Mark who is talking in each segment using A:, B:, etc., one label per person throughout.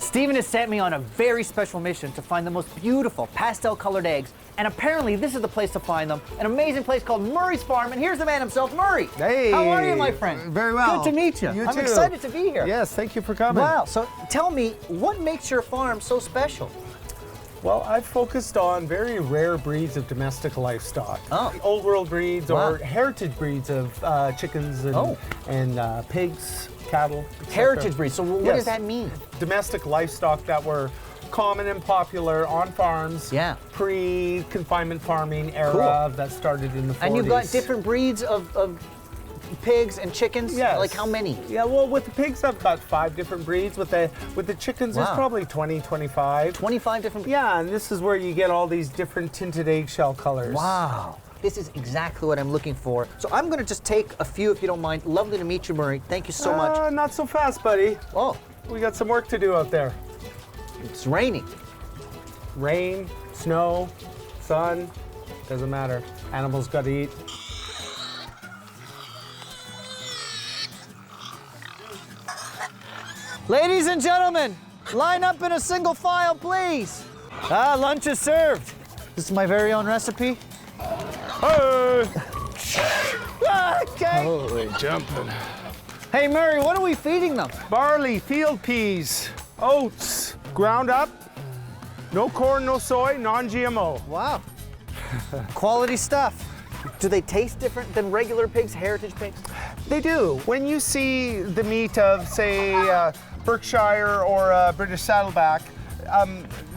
A: Steven has sent me on a very special mission to find the most beautiful pastel-colored eggs, and apparently this is the place to find them, an amazing place called Murray's Farm, and here's the man himself, Murray.
B: Hey.
A: How are you, my friend?
B: Very well.
A: Good to meet you.
B: You
A: I'm
B: too.
A: excited to be here.
B: Yes, thank you for coming.
A: Wow, so tell me, what makes your farm so special?
B: Well, I've focused on very rare breeds of domestic livestock.
A: Oh.
B: Old world breeds
A: Wow.
B: or heritage breeds of chickens and pigs, cattle. etc.
A: Heritage breed, so what
B: Yes.
A: does that mean?
B: Domestic livestock that were common and popular on farms.
A: Yeah.
B: Pre-confinement farming era
A: Cool.
B: that started in the 40s.
A: And you've got different breeds of pigs and chickens?
B: Yes.
A: Like how many?
B: Yeah, well, with the pigs, I've got 5 different breeds. With the chickens,
A: Wow.
B: it's probably 20, 25.
A: 25 different breeds?
B: Yeah, and this is where you get all these different tinted eggshell colors.
A: Wow. This is exactly what I'm looking for. So I'm going to just take a few, if you don't mind. Lovely to meet you, Murray. Thank you so much.
B: Not so fast, buddy.
A: Oh,
B: We got some work to do out there.
A: it's raining.
B: Rain, snow, sun, doesn't matter. Animals got to eat.
A: Ladies and gentlemen, line up in a single file, please. Lunch is served. This is my very own recipe.
B: Hey!
A: Okay.
B: Holy jumping.
A: Hey, Murray, what are we feeding them?
B: Barley, field peas, oats, ground up. No corn, no soy, non-GMO.
A: Wow. Quality stuff. Do they taste different than regular pigs, heritage pigs?
B: They do. When you see the meat of, say, Berkshire or British Saddleback,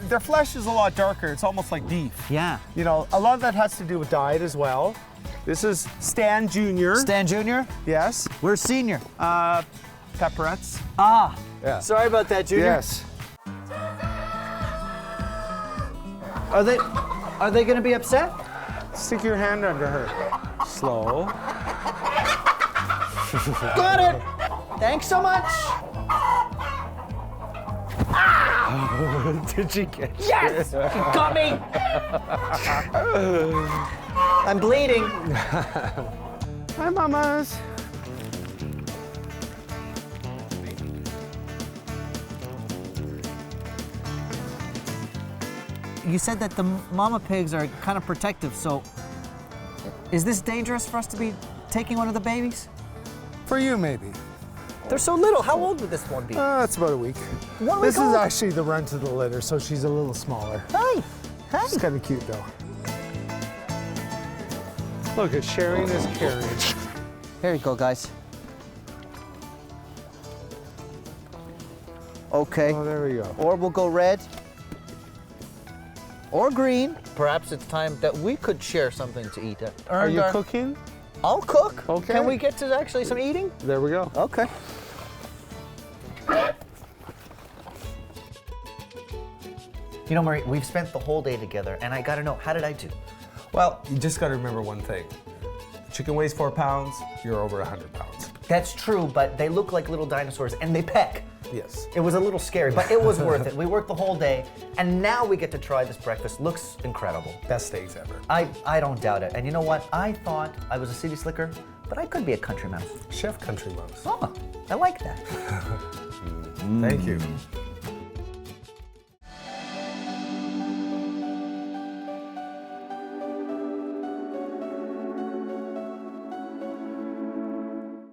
B: their flesh is a lot darker. It's almost like beef.
A: Yeah.
B: You know, a lot of that has to do with diet as well. This is Stan Jr.
A: Stan Jr.?
B: Yes.
A: We're senior.
B: Pepperettes.
A: Ah.
B: Yeah.
A: Sorry about that, Junior.
B: Yes.
A: Are they going to be upset?
B: Stick your hand under her. Slow.
A: Got it. Thanks so much.
B: Did you get
A: Yes! You got me! I'm bleeding.
B: Hi, mamas.
A: You said that the mama pigs are kind of protective, so is this dangerous for us to be taking one of the babies?
B: For you, maybe.
A: They're so little. How old would this one be?
B: It's about a week.
A: 1 week
B: This is
A: old?
B: actually the runt of the litter, so she's a little smaller.
A: Hi. Hi.
B: She's kind of cute, though. Look, it's sharing is caring.
A: Here you go, guys. Okay.
B: Oh, there we go.
A: Or we'll go red. Or green. Perhaps it's time that we could share something to eat.
B: Are you cooking?
A: I'll cook.
B: Okay.
A: Can we get to actually some eating?
B: There we go.
A: Okay. You know, Murray, we've spent the whole day together, and I gotta know, how did I do?
B: Well, you just got to remember one thing. Chicken weighs 4 pounds, you're over 100 pounds.
A: That's true, but they look like little dinosaurs, and they peck.
B: Yes.
A: It was a little scary, but it was worth it. We worked the whole day, and now we get to try this breakfast. Looks incredible.
B: Best steaks ever.
A: I don't doubt it. And you know what? I thought I was a city slicker, but I could be a country mouse.
B: Chef Country Mouse.
A: Oh, I like that.
B: Thank you.